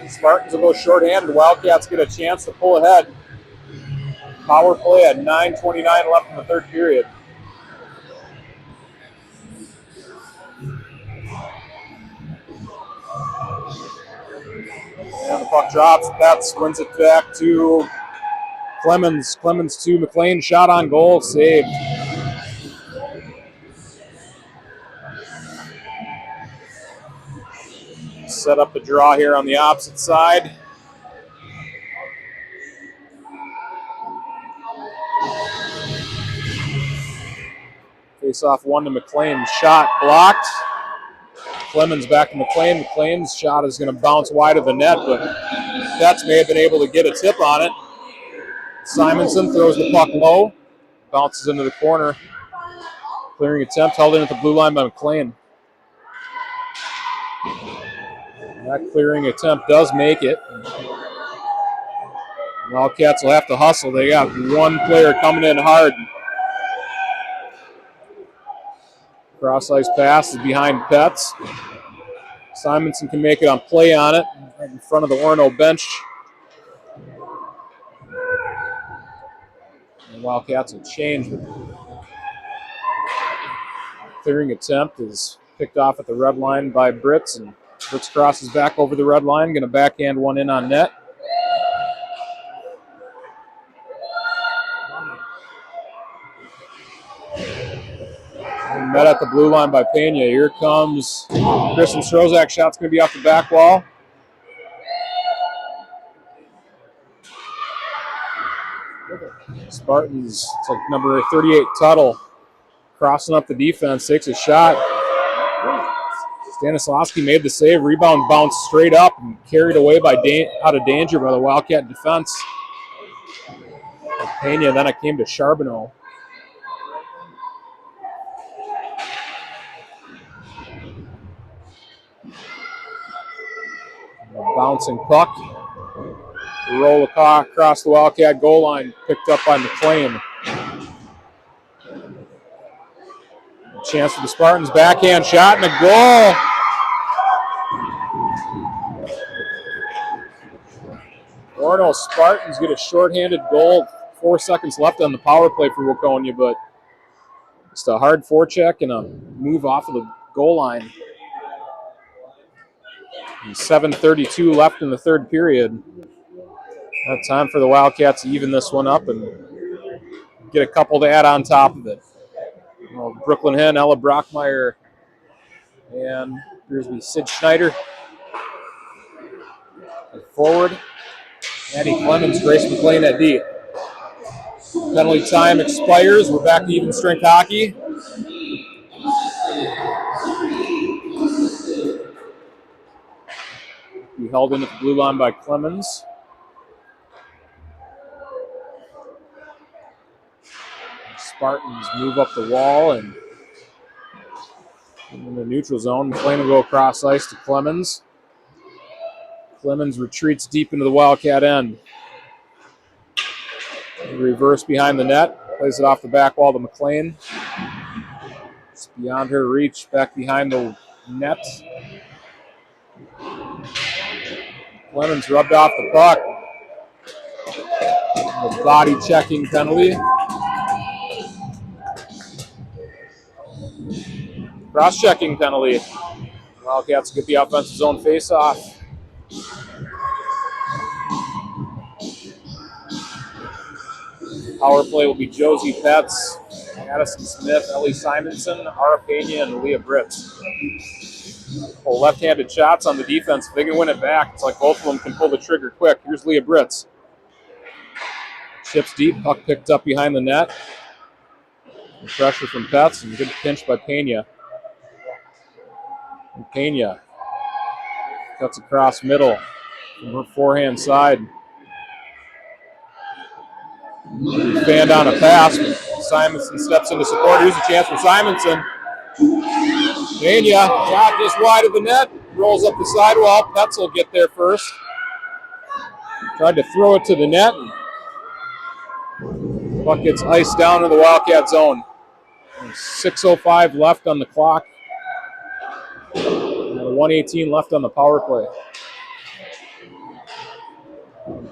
Spartans will go shorthanded. Wildcats get a chance to pull ahead. Power play at 9:29 left in the third period. And the puck drops. Petz wins it back to Clemens. Clemens to McLean. Shot on goal. Saved. Set up the draw here on the opposite side. Face off one to McLean. Shot blocked. Clemens back to McLean. McLean's shot is going to bounce wide of the net, but Betts may have been able to get a tip on it. Simonson throws the puck low. Bounces into the corner. Clearing attempt held in at the blue line by McLean. That clearing attempt does make it. Wildcats will have to hustle. They got one player coming in hard. Cross-ice pass is behind Petz. Simonson can make it on play on it, right in front of the Orono bench. And Wildcats will change. Clearing attempt is picked off at the red line by Brits, and Brits crosses back over the red line, going to backhand one in on net. Met at the blue line by Pena. Here comes Kristen Strozak. Shot's going to be off the back wall. Spartans, it's like number 38, Tuttle, crossing up the defense, takes a shot. Stanislawski made the save. Rebound bounced straight up and carried away by out of danger by the Wildcat defense. Pena, then it came to Charbonneau. A bouncing puck. Roll across the Wildcat goal line, picked up by McLean. Chance for the Spartans, backhand shot and a goal. Orono Spartans get a shorthanded goal. 4 seconds left on the power play for Waconia, but just a hard forecheck and a move off of the goal line. And 7:32 left in the third period. Time for the Wildcats to even this one up and get a couple to add on top of it. Brooklyn Hen, Ella Brockmeyer, and here's Sid Schneider. Forward, Addie Clemens, Grace McLean at D. Penalty time expires. We're back to even strength hockey. We held in at the blue line by Clemens. Spartans move up the wall and in the neutral zone. McLean will go across ice to Clemens. Clemens retreats deep into the Wildcat end. Reverse behind the net. Plays it off the back wall to McLean. It's beyond her reach. Back behind the net. Clemens rubbed off the puck. A body checking penalty. Cross-checking penalty. Wildcats get the offensive zone face-off. Power play will be Josie Petz, Addison Smith, Ellie Simonson, Ara Pena, and Leah Britz. Well, left-handed shots on the defense. If they can win it back, it's like both of them can pull the trigger quick. Here's Leah Britz. Chips deep, puck picked up behind the net. And pressure from Petz, and good pinch by Pena. And Pena cuts across middle from her forehand side. Fanned on a pass. Simonson steps into support. Here's a chance for Simonson. Pena, shot just wide of the net. Rolls up the sidewall. Petz will get there first. Tried to throw it to the net. Puck gets iced down in the Wildcat zone. 6:05 left on the clock. And 1:18 left on the power play.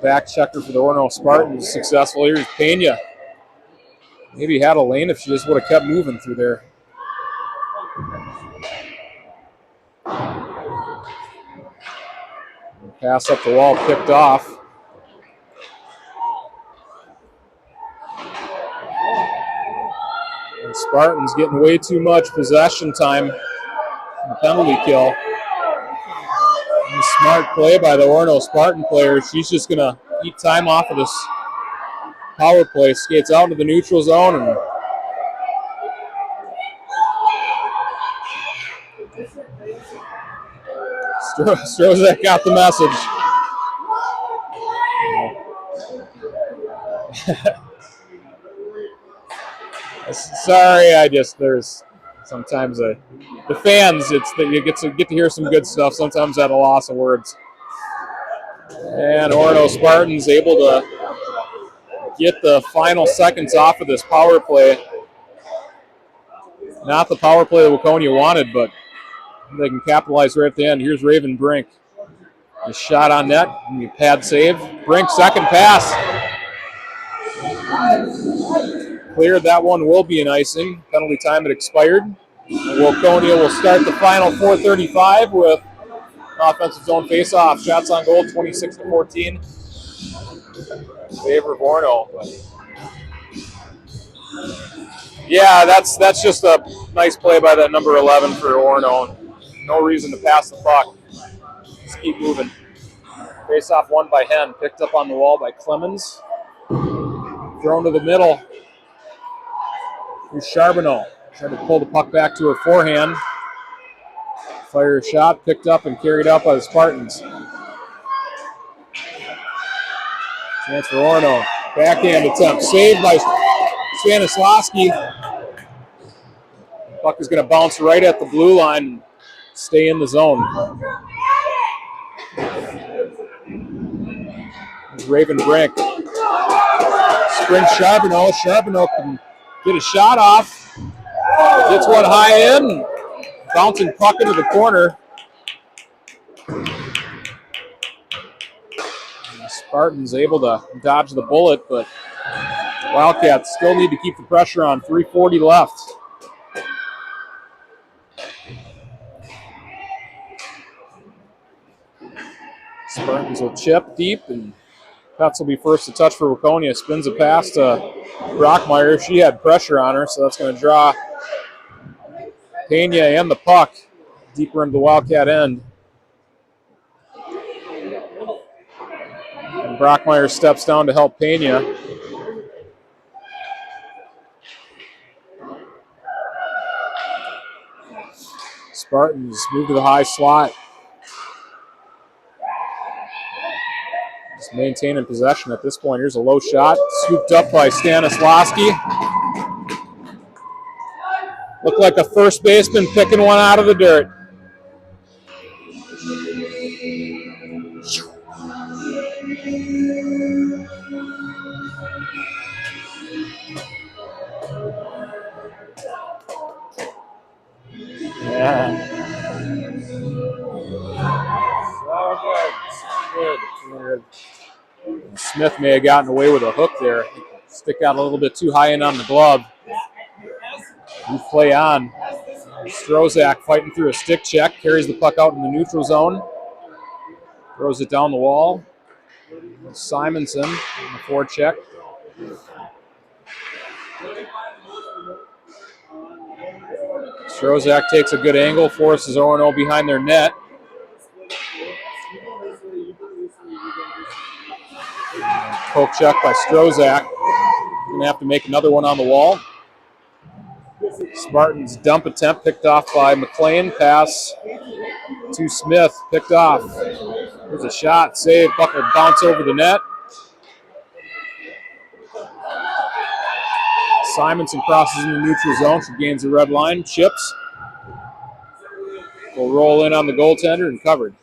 Back checker for the Orono Spartans successful. Here's Pena. Maybe had a lane if she just would have kept moving through there. Pass up the wall, picked off. And Spartans getting way too much possession time in the penalty kill. And smart play by the Orono Spartan player. She's just going to eat time off of this power play. Skates out into the neutral zone. And Strozek got the message. Sorry, there's sometimes the fans, it's that you get to hear some good stuff, sometimes at a loss of words. And Orono Spartans able to get the final seconds off of this power play. Not the power play that Waconia wanted, but they can capitalize right at the end. Here's Raven Brink. A shot on net, and a pad save. Brink, second pass. Cleared, that one will be an icing. Penalty time had expired. And Waconia will start the final 4:35 with offensive zone face-off. Shots on goal, 26-14. In favor of Orono. Yeah, that's just a nice play by that number 11 for Orono. No reason to pass the puck. Just keep moving. Face-off won by Hen. Picked up on the wall by Clemens. Thrown to the middle. Here's Charbonneau. Trying to pull the puck back to her forehand. Fire a shot, picked up and carried out by the Spartans. Chance for Orono. Backhand attempt saved by Stanislawski. Puck is going to bounce right at the blue line and stay in the zone. Raven Brink sprints Charbonneau. Charbonneau can get a shot off. Gets one high in. Bouncing puck into the corner. Spartans able to dodge the bullet, but Wildcats still need to keep the pressure on. 3:40 left. Spartans will chip deep, and Pets will be first to touch for Waconia. Spins a pass to Brockmeyer. She had pressure on her, so that's going to draw Pena and the puck deeper into the Wildcat end. And Brockmeyer steps down to help Pena. Spartans move to the high slot. Just maintaining possession at this point. Here's a low shot. Scooped up by Stanislawski. Looked like a first baseman picking one out of the dirt. Yeah. Good. Smith may have gotten away with a hook there. Stick out a little bit too high in on the glove. We play on. Strozak fighting through a stick check. Carries the puck out in the neutral zone. Throws it down the wall. Simonson in the forecheck. Strozak takes a good angle, forces Orono behind their net. Poke check by Strozak. Going to have to make another one on the wall. Spartans dump attempt picked off by McLean. Pass to Smith, picked off. There's a shot, save, puck will bounce over the net. Simonson crosses in the neutral zone. She gains the red line, chips. Will roll in on the goaltender and covered.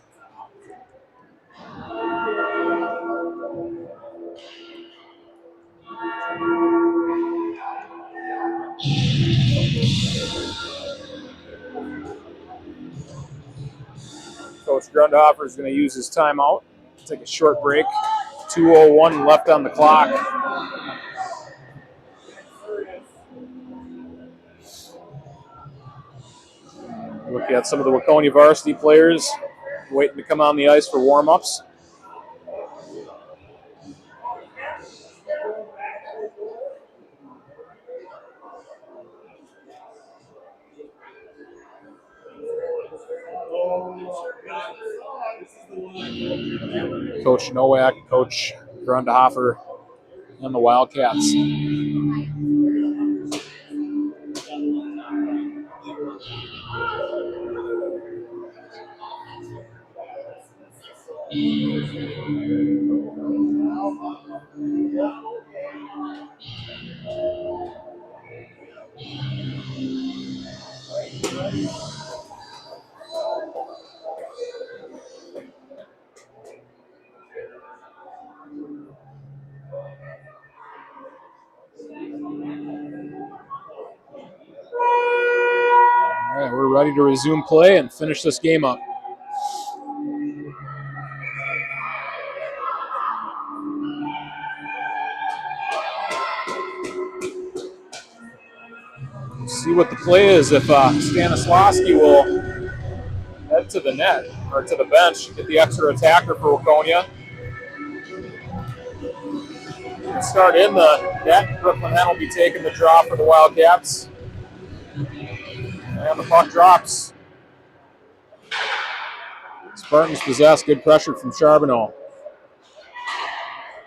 Coach Grundhofer is going to use his timeout. Take a short break. 2:01 left on the clock. Look at some of the Waconia varsity players waiting to come on the ice for warm-ups. Coach Nowak, Coach Grundhofer, and the Wildcats. All right, we're ready to resume play and finish this game up. See what the play is if Stanislawski will head to the net or to the bench, get the extra attacker for Waconia. Start in the net. Brooklyn Hen will be taking the draw for the Wildcats. And the puck drops. Spartans possess. Good pressure from Charbonneau.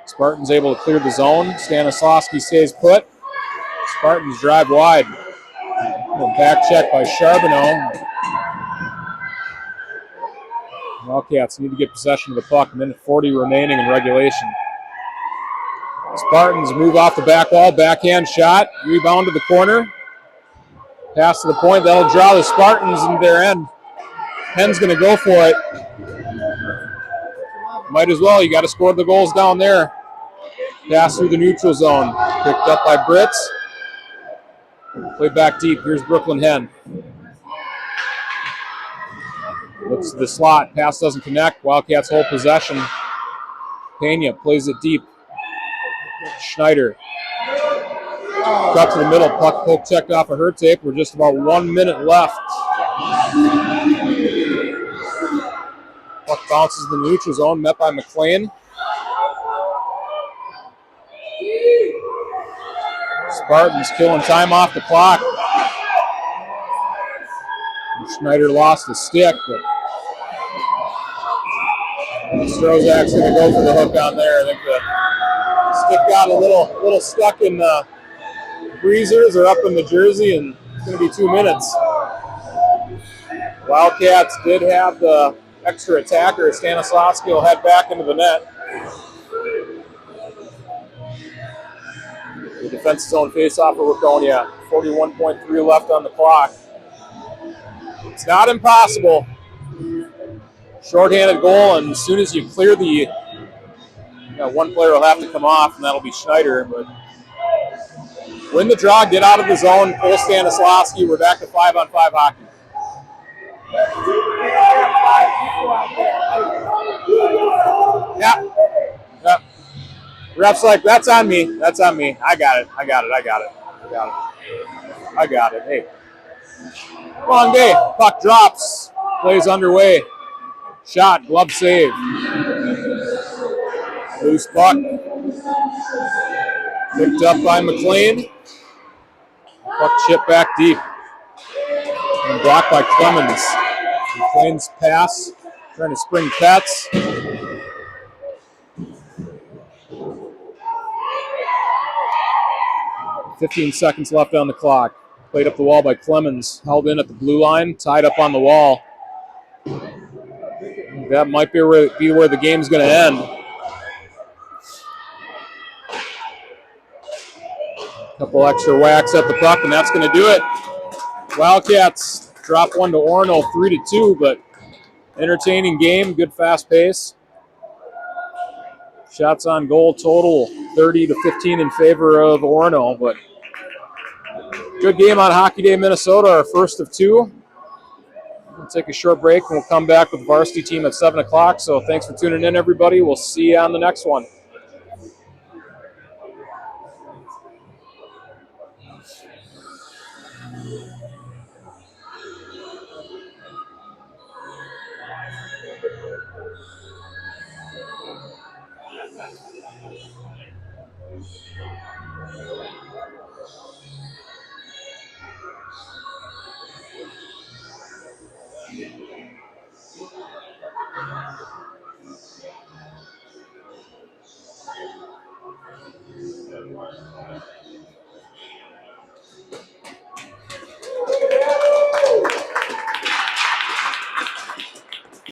Spartans able to clear the zone. Stanislawski stays put. Spartans drive wide. Back check by Charbonneau. Wildcats need to get possession of the puck. Minute 40 remaining in regulation. Spartans move off the back wall, backhand shot, rebound to the corner. Pass to the point, that'll draw the Spartans into their end. Penn's going to go for it. Might as well, you got to score the goals down there. Pass through the neutral zone. Picked up by Britz. Play back deep. Here's Brooklyn Hen. Looks to the slot. Pass doesn't connect. Wildcats hold possession. Pena plays it deep. Schneider. Cut to the middle. Puck poke checked off of her tape. We're just about 1 minute left. Puck bounces in the neutral zone. Met by McLean. Spartans killing time off the clock. Schneider lost the stick, but Strozak's going to go for the hook on there. I think the stick got a little stuck in the breezers or up in the jersey, and it's going to be 2 minutes. Wildcats did have the extra attacker. Stanislavski will head back into the net. The defensive zone face-off for Waconia. 41.3 left on the clock. It's not impossible. Shorthanded goal, and as soon as you clear the, one player will have to come off, and that'll be Schneider. But win the draw, get out of the zone, pull Stanislavski. We're back to 5-on-5 hockey. Yeah. Ref's like, that's on me. That's on me. I got it. Hey. Long day. Puck drops. Plays underway. Shot. Glove save. Loose puck. Picked up by McLean. Puck chipped back deep. And blocked by Clemens. McLean's pass. Trying to spring Pets. 15 seconds left on the clock. Played up the wall by Clemens. Held in at the blue line. Tied up on the wall. That might be where the game's going to end. Couple extra whacks at the puck, and that's going to do it. Wildcats drop one to Orono 3-2, but entertaining game, good fast pace. Shots on goal total 30-15 in favor of Orono, but good game on Hockey Day Minnesota, our first of two. We'll take a short break and we'll come back with the varsity team at 7 o'clock. So thanks for tuning in, everybody. We'll see you on the next one.